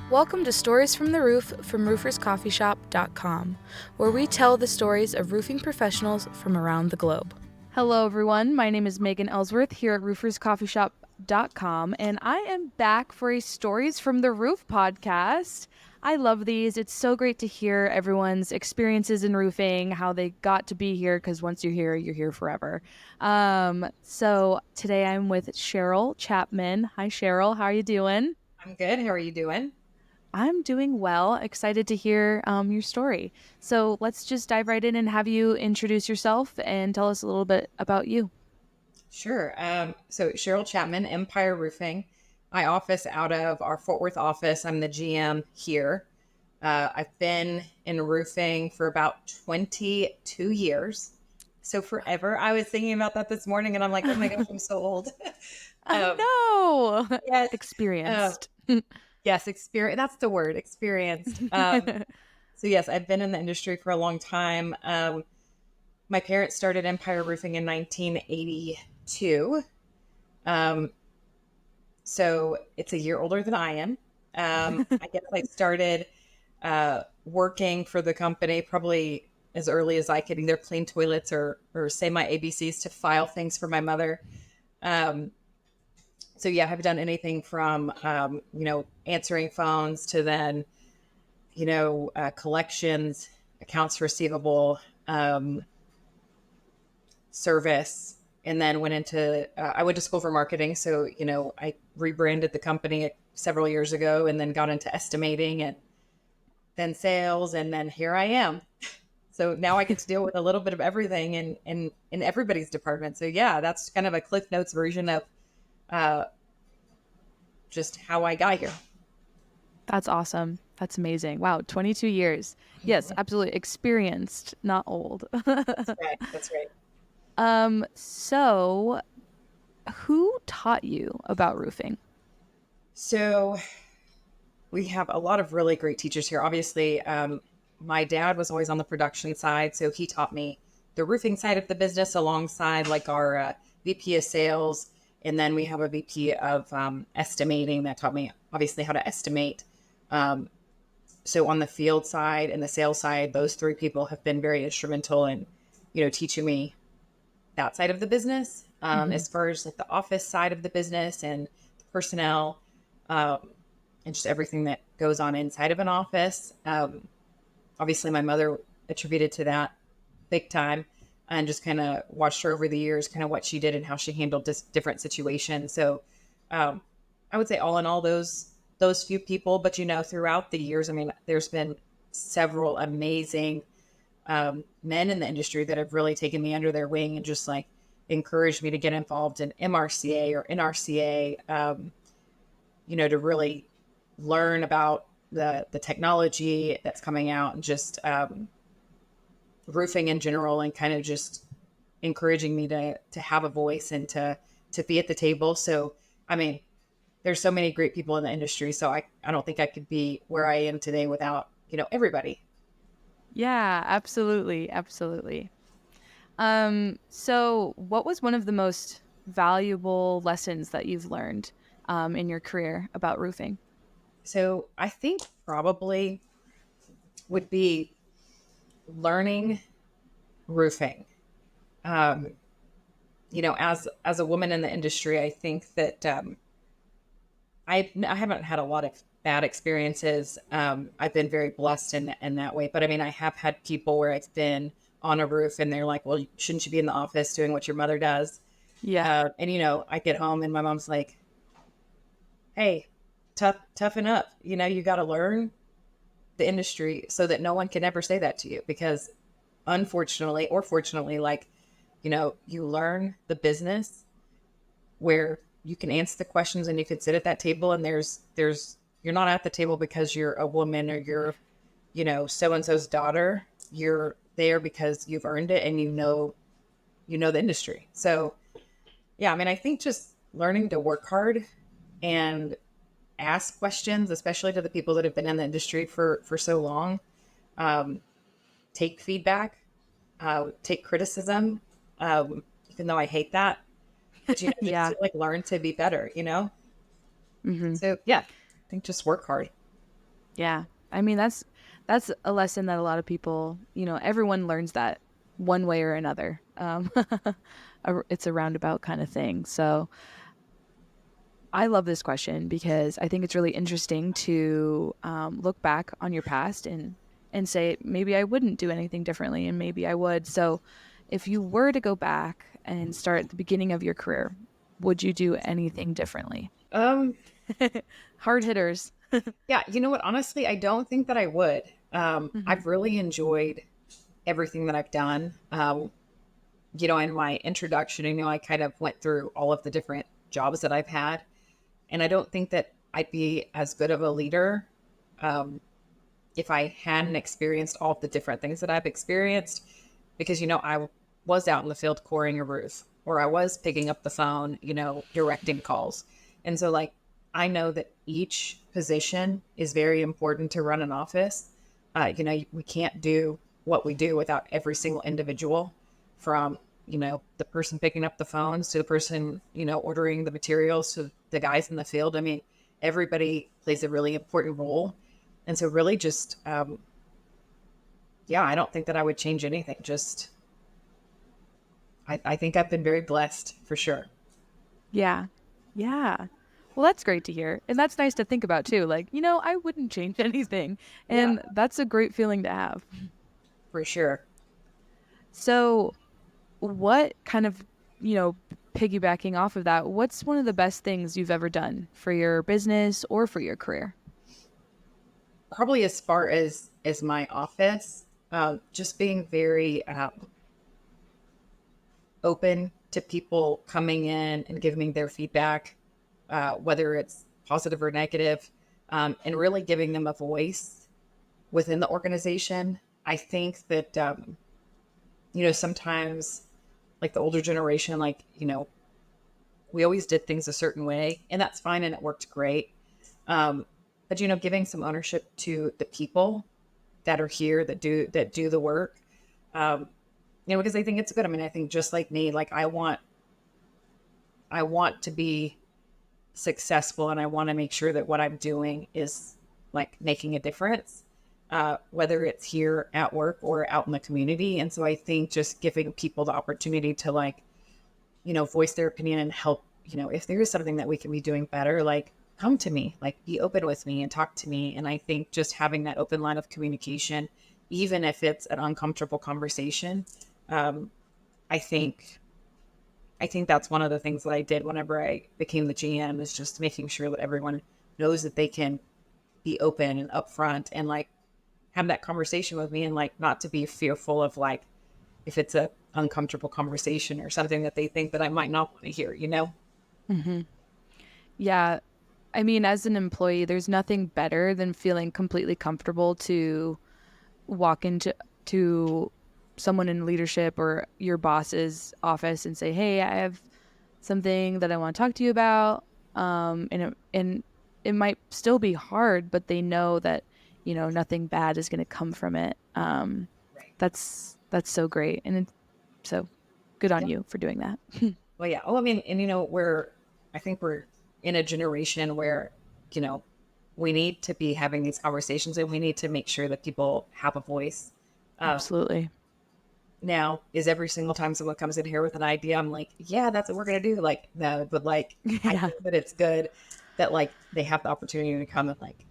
Welcome to Stories from the Roof from RoofersCoffeeShop.com, where we tell the stories of roofing professionals from around the globe. Hello, everyone. My name is Megan Ellsworth here at RoofersCoffeeShop.com, and I am back for a Stories from the Roof podcast. I love these. It's so great to hear everyone's experiences in roofing, how they got to be here, because once you're here forever. So today I'm with Cheryl Chapman. Hi, Cheryl. How are you doing? I'm good. How are you doing? I'm doing well. Excited to hear your story. So let's just dive right in and have you introduce yourself and tell us a little bit about you. Sure. So Cheryl Chapman, Empire Roofing. I office out of our Fort Worth office. I'm the GM here. I've been in roofing for about 22 years. So forever. I was thinking about that this morning and I'm like, oh my gosh, I'm so old. um, I know. yes. Uh, Experienced. yes, experience. That's the word, experienced. So yes, I've been in the industry for a long time. My parents started Empire Roofing in 1982. Um, so it's a year older than I am. I guess I started working for the company probably as early as I could either clean toilets or say my ABCs to file things for my mother. Um, so yeah, I've done anything from, answering phones to then, collections, accounts receivable, service, and then I went to school for marketing. So, I rebranded the company several years ago and then got into estimating and then sales. And then here I am. So now I get to deal with a little bit of everything in everybody's department. So yeah, that's kind of a Cliff Notes version of uh, just how I got here. That's awesome. That's amazing. Wow, 22 years. Yes, absolutely. Experienced, not old. That's right. That's right. So who taught you about roofing? So we have a lot of really great teachers here. Obviously, my dad was always on the production side, so he taught me the roofing side of the business alongside like our VP of sales. And then we have a VP of estimating that taught me obviously how to estimate. Um, so on the field side and the sales side, those three people have been very instrumental in, teaching me that side of the business. As far as like the office side of the business and the personnel, um, and just everything that goes on inside of an office. Obviously, my mother attributed to that big time and just kind of watched her over the years, kind of what she did and how she handled different situations. So I would say all in all, those few people, but throughout the years, I mean, there's been several amazing men in the industry that have really taken me under their wing and just like encouraged me to get involved in MRCA or NRCA, to really learn about the technology that's coming out and just roofing in general, and kind of just encouraging me to have a voice and to be at the table. So I mean, there's so many great people in the industry, so I don't think I could be where I am today without everybody. Yeah, absolutely. Absolutely. So what was one of the most valuable lessons that you've learned in your career about roofing? So I think probably would be learning roofing. um, as a woman in the industry, I think that I haven't had a lot of bad experiences. I've been very blessed in that way. But I mean, I have had people where I've been on a roof and they're like, well, shouldn't you be in the office doing what your mother does? Yeah. And I get home and my mom's like, hey, toughen up. You got to learn the industry so that no one can ever say that to you, because unfortunately or fortunately, like, you learn the business where you can answer the questions and you can sit at that table, and you're not at the table because you're a woman or you're, so and so's daughter. You're there because you've earned it and the industry. So yeah, I mean, I think just learning to work hard and ask questions, especially to the people that have been in the industry for so long. Um, Take feedback, take criticism, even though I hate that. But just Yeah. to like learn to be better. Hmm. So yeah, I think just work hard. Yeah. I mean, that's a lesson that a lot of people, everyone learns that one way or another. It's a roundabout kind of thing. So I love this question because I think it's really interesting to look back on your past and say maybe I wouldn't do anything differently, and maybe I would. So, if you were to go back and start at the beginning of your career, would you do anything differently? Um, Hard hitters. yeah, you know what? Honestly, I don't think that I would. Hmm. I've really enjoyed everything that I've done. In my introduction, I kind of went through all of the different jobs that I've had. And I don't think that I'd be as good of a leader if I hadn't experienced all of the different things that I've experienced. Because, I was out in the field coring a roof, or I was picking up the phone, directing calls. And so, like, I know that each position is very important to run an office. We can't do what we do without every single individual, from, the person picking up the phones to the person, ordering the materials to the guys in the field. I mean, everybody plays a really important role. And so really just, yeah, I don't think that I would change anything. Just, I think I've been very blessed for sure. Yeah. Yeah. Well, that's great to hear. And that's nice to think about too. Like, I wouldn't change anything. Yeah, And that's a great feeling to have. for sure. So, what kind of, you know, piggybacking off of that, what's one of the best things you've ever done for your business or for your career? Probably as far as my office, just being very open to people coming in and giving me their feedback, whether it's positive or negative, and really giving them a voice within the organization. I think that, sometimes like the older generation, like, we always did things a certain way, and that's fine and it worked great. But, giving some ownership to the people that are here that do the work, because I think it's good. I mean, I think just like me, like I want to be successful, and I want to make sure that what I'm doing is like making a difference, whether it's here at work or out in the community. And so I think just giving people the opportunity to, like, voice their opinion and help, if there is something that we can be doing better, like, come to me, like, be open with me and talk to me. And I think just having that open line of communication, even if it's an uncomfortable conversation, um, I think I think that's one of the things that I did whenever I became the GM, is just making sure that everyone knows that they can be open and upfront and, like, have that conversation with me, and, like, not to be fearful of, like, if it's a uncomfortable conversation or something that they think that I might not want to hear. Hmm. Yeah. I mean, as an employee, there's nothing better than feeling completely comfortable to walk to someone in leadership or your boss's office and say, "Hey, I have something that I want to talk to you about." And it might still be hard, but they know that nothing bad is going to come from it. Right. That's so great, and so good on Yeah. you for doing that. Well, yeah. Oh, I mean, and I think we're in a generation where, you know, we need to be having these conversations, and we need to make sure that people have a voice. Um, Absolutely. Now, is every single time someone comes in here with an idea, I'm like, yeah, that's what we're going to do. Like, no, but, like, I Yeah. think that it's good that, like, they have the opportunity to come and, like,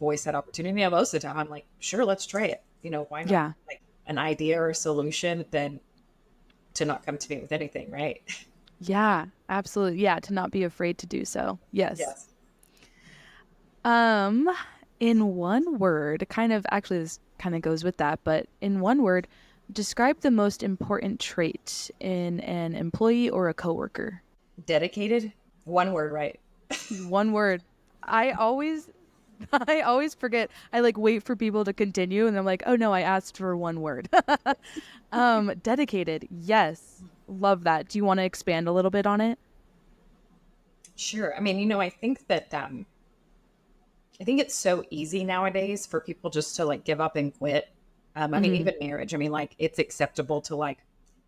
voice that opportunity. And most of the time, I'm like, sure, let's try it. Why not? Yeah. Like, an idea or a solution, then to not come to me with anything, right? Yeah, absolutely. Yeah, to not be afraid to do so. Yes. Yes. Um, in one word, kind of actually this kind of goes with that, but in one word, describe the most important trait in an employee or a coworker. Dedicated, one word, right? One word. I always I always forget. I like wait for people to continue and I'm like, "Oh no, I asked for one word." Dedicated. Yes. Love that. Do you want to expand a little bit on it? Sure. I mean, I think that I think it's so easy nowadays for people just to, like, give up and quit. I mean, Mhm. even marriage. I mean, like, it's acceptable to, like,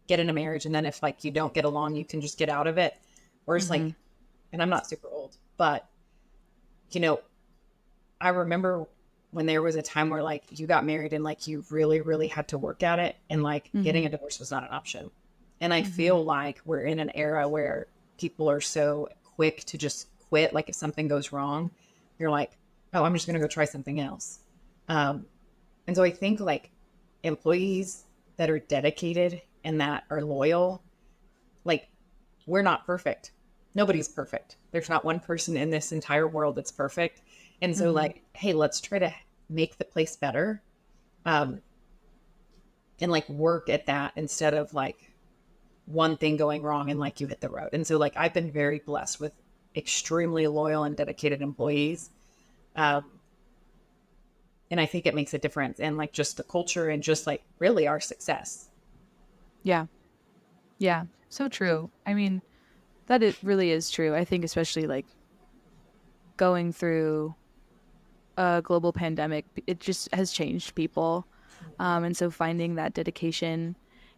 get in a marriage, and then if, like, you don't get along, you can just get out of it. Whereas, like, Mhm. and I'm not super old, but, you know, I remember when there was a time where like you got married and like you really, really had to work at it and like getting a divorce was not an option. And I feel like we're in an era where people are so quick to just quit. Like if something goes wrong, you're like, oh, I'm just going to go try something else. And so I think like employees that are dedicated and that are loyal, like we're not perfect. Nobody's perfect. There's not one person in this entire world that's perfect. And so like, hey, let's try to make the place better. And like work at that instead of like one thing going wrong and like you hit the road. And so like, I've been very blessed with extremely loyal and dedicated employees. And I think it makes a difference in like just the culture and just like really our success. Yeah. Yeah. So true. I mean, that it really is true. I think especially like going through a global pandemic, it just has changed people. And so finding that dedication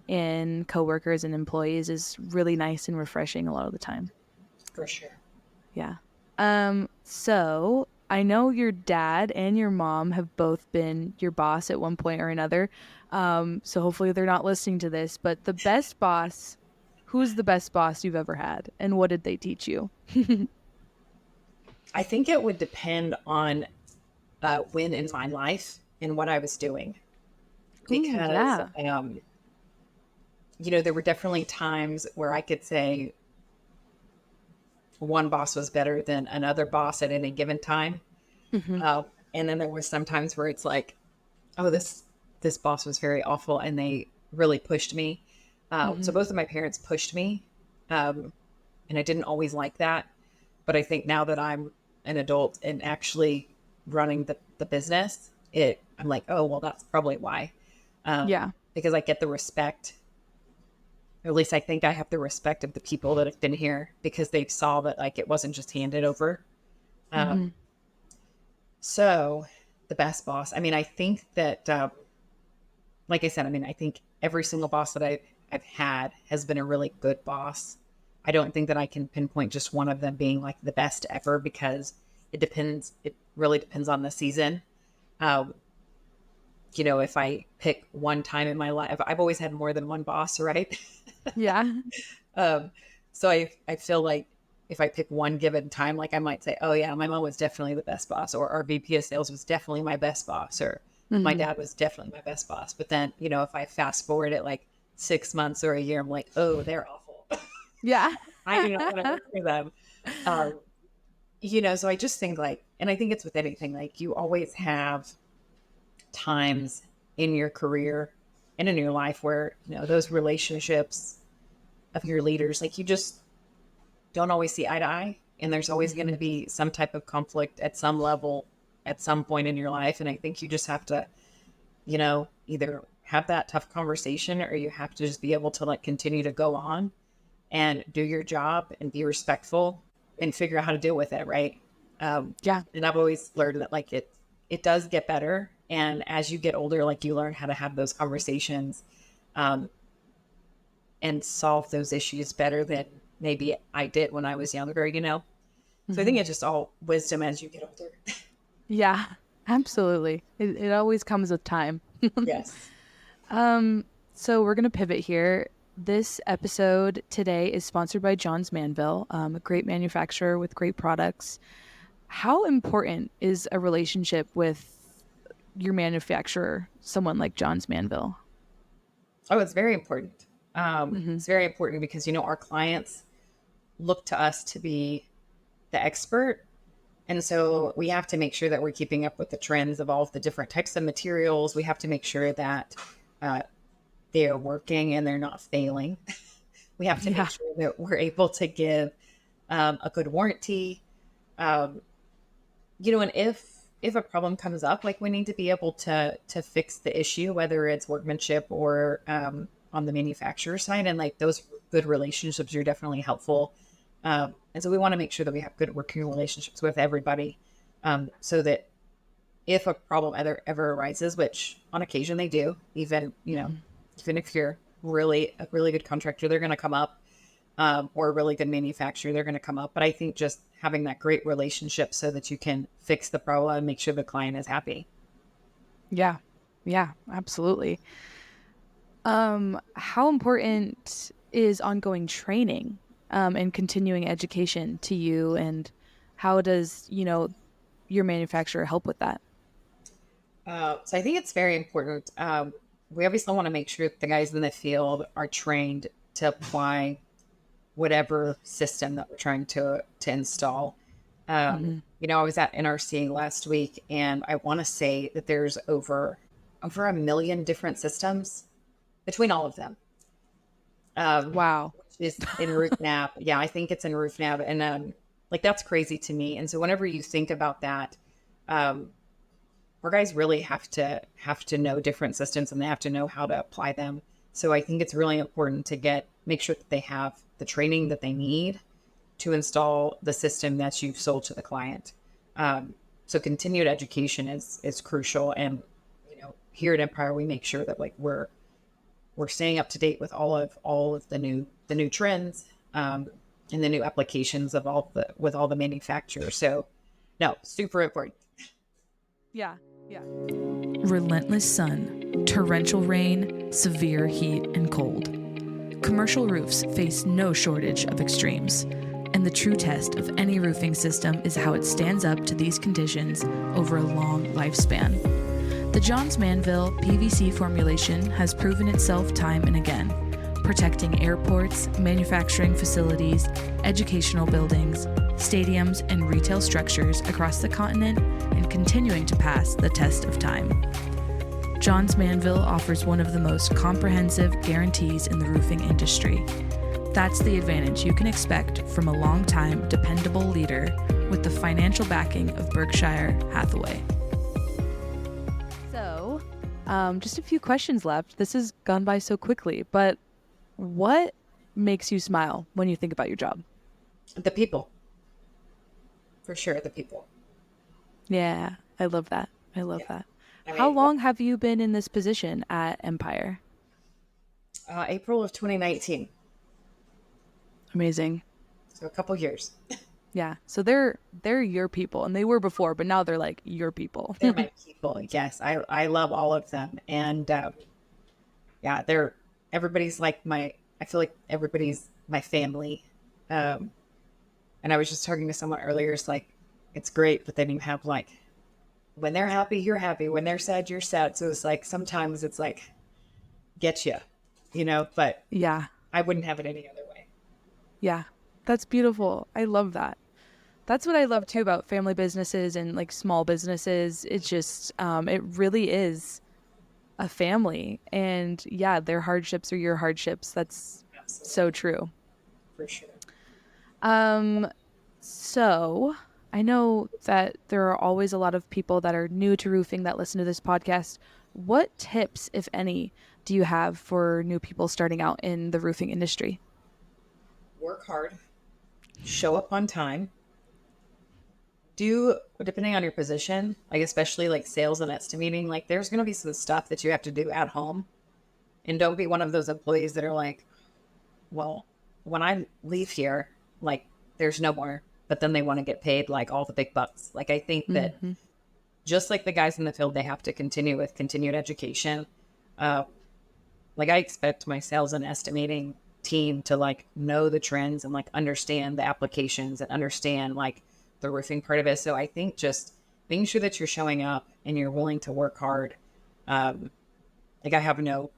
in coworkers and employees is really nice and refreshing a lot of the time. For sure. Yeah. So I know your dad and your mom have both been your boss at one point or another. So hopefully they're not listening to this, but the best boss, who's the best boss you've ever had and what did they teach you? I think it would depend on when in my life and what I was doing. Ooh, Because, yeah. there were definitely times where I could say one boss was better than another boss at any given time. Hmm. And then there was some times where it's like, oh, this boss was very awful and they really pushed me. So Hmm. both of my parents pushed me. And I didn't always like that. But I think now that I'm an adult and actually running the business, I'm like, oh, well, that's probably why. Yeah. Because I get the respect, or at least I think I have the respect of the people that have been here because they saw that like it wasn't just handed over. Hmm. So the best boss, I mean, I think that, like I said, I mean, I think every single boss that I've had has been a really good boss. I don't think that I can pinpoint just one of them being like the best ever because it depends. It really depends on the season. Um, if I pick one time in my life, I've always had more than one boss, right? Yeah. um, so I feel like if I pick one given time, like I might say, oh yeah, my mom was definitely the best boss, or our VP of sales was definitely my best boss, or my Hmm. dad was definitely my best boss. But then, if I fast forward it like 6 months or a year, I'm like, oh, they're awful. Yeah. I do not want to work for them. Um, so I just think like, and I think it's with anything, like you always have times in your career and in your life where, those relationships of your leaders, like you just don't always see eye to eye. And there's always going to be some type of conflict at some level at some point in your life. And I think you just have to, either have that tough conversation or you have to just be able to like continue to go on and do your job and be respectful and figure out how to deal with it. Right. Yeah. And I've always learned that like it does get better. And as you get older, like you learn how to have those conversations, um, and solve those issues better than maybe I did when I was younger. So I think Hmm. it's just all wisdom as you get older. Yeah. Absolutely. It always comes with time. Yes. So we're gonna pivot here. This episode today is sponsored by Johns Manville, a great manufacturer with great products. How important is a relationship with your manufacturer, someone like Johns Manville? Oh, it's very important. Hmm. It's very important because, our clients look to us to be the expert. And so we have to make sure that we're keeping up with the trends of all of the different types of materials. We have to make sure that uh, they are working and they're not failing. We have to make Yeah. sure that we're able to give a good warranty. Um, and if a problem comes up, like we need to be able to fix the issue, whether it's workmanship or on the manufacturer side, and like those good relationships are definitely helpful. And so we want to make sure that we have good working relationships with everybody, so that if a problem ever arises, which on occasion they do, even if you're really a really good contractor, they're going to come up, or a really good manufacturer, they're going to come up. But I think just having that great relationship so that you can fix the problem and make sure the client is happy. Yeah. Yeah, absolutely. How important is ongoing training, and continuing education to you, and how does, your manufacturer help with that? So I think it's very important. We obviously want to make sure that the guys in the field are trained to apply whatever system that we're trying to install. Hmm. I was at NRC last week, and I want to say that there's over a million different systems between all of them. Wow. Which is in RoofNav. Yeah, I think it's in RoofNav, and like that's crazy to me. And so whenever you think about that, um, our guys really have to know different systems and they have to know how to apply them. So I think it's really important to make sure that they have the training that they need to install the system that you've sold to the client. So continued education is crucial, and here at Empire we make sure that like we're staying up to date with all of the new trends, and the new applications of all the manufacturers. So no, super important. Yeah. Yeah. Relentless sun, torrential rain, severe heat, and cold. Commercial roofs face no shortage of extremes, and the true test of any roofing system is how it stands up to these conditions over a long lifespan. The Johns Manville PVC formulation has proven itself time and again, protecting airports, manufacturing facilities, educational buildings, stadiums, and retail structures across the continent, and continuing to pass the test of time. Johns Manville offers one of the most comprehensive guarantees in the roofing industry. That's the advantage you can expect from a long-time, dependable leader with the financial backing of Berkshire Hathaway. So, just a few questions left. This has gone by so quickly, but what makes you smile when you think about your job? The people, for sure, the people. Yeah, I love that. I love Yeah. that. I How mean, long have you been in this position at Empire? April of 2019, Amazing. so a couple years. Yeah. So they're your people, and they were before, but now they're like your people. They're my people. Yes, I love all of them, and yeah, everybody's like my. I feel like everybody's my family. Um, and I was just talking to someone earlier. It's like it's great, but then you have like when they're happy, you're happy. When they're sad, you're sad. So it's like sometimes it's like get you, but Yeah. I wouldn't have it any other way. Yeah. That's beautiful. I love that. That's what I love too about family businesses and like small businesses. It's just, it really is a family. And yeah, their hardships are your hardships. That's Absolutely, so true. for sure. Um, so I know that there are always a lot of people that are new to roofing that listen to this podcast. What tips, if any, do you have for new people starting out in the roofing industry? Work hard, show up on time. Do depending on your position, like especially like sales and estimating, like there's gonna be some stuff that you have to do at home. And don't be one of those employees that are like, well, when I leave here, like there's no more. But then they want to get paid like all the big bucks. Like I think that Hmm. just like the guys in the field, they have to continue with continued education. Uh, like I expect my sales and estimating team to like know the trends and like understand the applications and understand like the roofing part of it. So I think just making sure that you're showing up and you're willing to work hard. Um, like I have no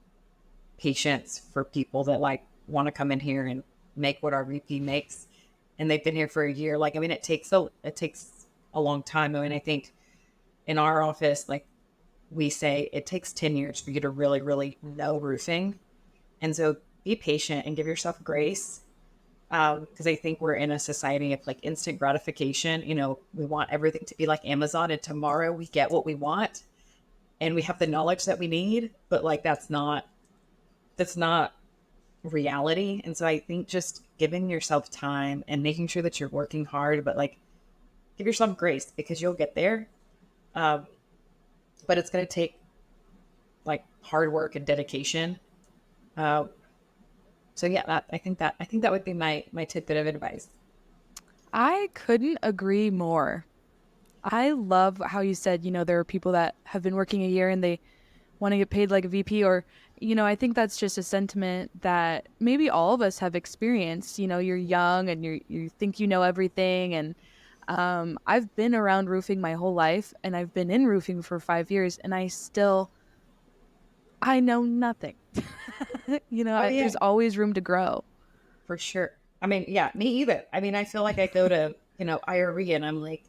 patience for people that like want to come in here and make what our VP makes, and they've been here for a year. Like I mean, it takes a long time. I mean, I think in our office, like we say, it takes 10 years for you to really, really know roofing, and so be patient and give yourself grace. Because I think we're in a society of like instant gratification. We want everything to be like Amazon, and tomorrow we get what we want, and we have the knowledge that we need. But like that's not reality. And so I think just giving yourself time and making sure that you're working hard, but like give yourself grace because you'll get there. Um, but it's going to take like hard work and dedication. Uh, so yeah, I think that would be my tidbit of advice. I couldn't agree more. I love how you said, there are people that have been working a year and they want to get paid like a VP, or, I think that's just a sentiment that maybe all of us have experienced. You're young and you think you know everything. And I've been around roofing my whole life, and I've been in roofing for 5 years, and I know nothing. Oh, yeah, There's always room to grow. for sure. I mean, yeah, me either. I mean, I feel like I go to, IRE and I'm like,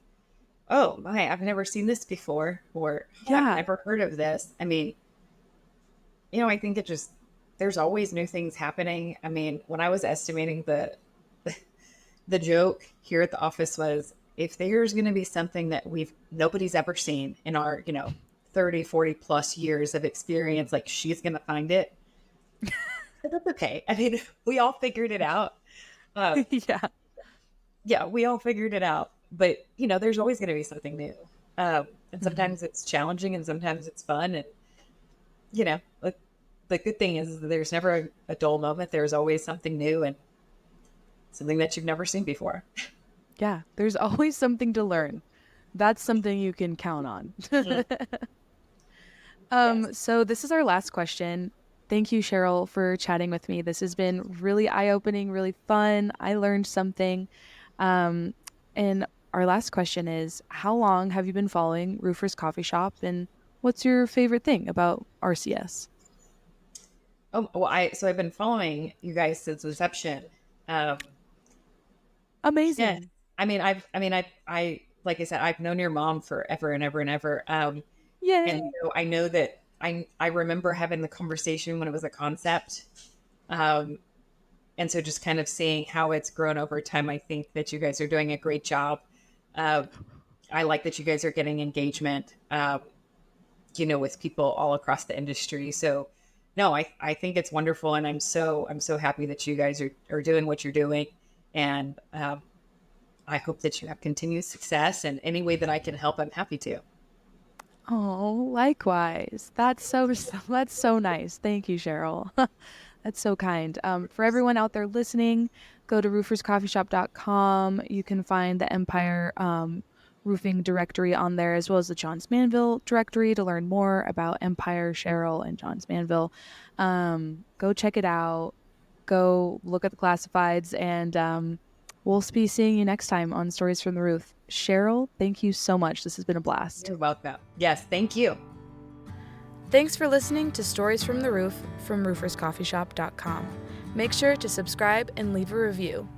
oh my, I've never seen this before, or oh, Yeah. I've never heard of this. I mean, I think there's always new things happening. I mean, when I was estimating the joke here at the office was, if there's going to be something that nobody's ever seen in our, 30, 40 plus years of experience, like, she's going to find it. That's okay. I mean, we all figured it out. Yeah. Yeah, we all figured it out. But, there's always going to be something new. And sometimes it's challenging and sometimes it's fun. And, the good thing is there's never a dull moment. There's always something new and something that you've never seen before. Yeah. There's always something to learn. That's something you can count on. Yes. So this is our last question. Thank you, Cheryl, for chatting with me. This has been really eye-opening, really fun. I learned something. And our last question is, how long have you been following Roofer's Coffee Shop, and what's your favorite thing about RCS? Oh, well, so I've been following you guys since reception. Amazing. Yeah. I like I said, I've known your mom forever and ever and ever. Yay. And so I know that I remember having the conversation when it was a concept. And so just kind of seeing how it's grown over time, I think that you guys are doing a great job. I like that you guys are getting engagement, with people all across the industry. So no, I think it's wonderful. And I'm so happy that you guys are doing what you're doing. And, I hope that you have continued success, and any way that I can help, I'm happy to. Oh, likewise. That's so nice. Thank you, Cheryl. That's so kind. For everyone out there listening, go to RoofersCoffeeShop.com. You can find the Empire roofing directory on there, as well as the Johns Manville directory, to learn more about Empire, Cheryl, and Johns Manville. Go check it out. Go look at the classifieds, and we'll be seeing you next time on Stories from the Roof. Cheryl, thank you so much. This has been a blast. You're welcome. Yes, thank you. Thanks for listening to Stories from the Roof from RoofersCoffeeShop.com. Make sure to subscribe and leave a review.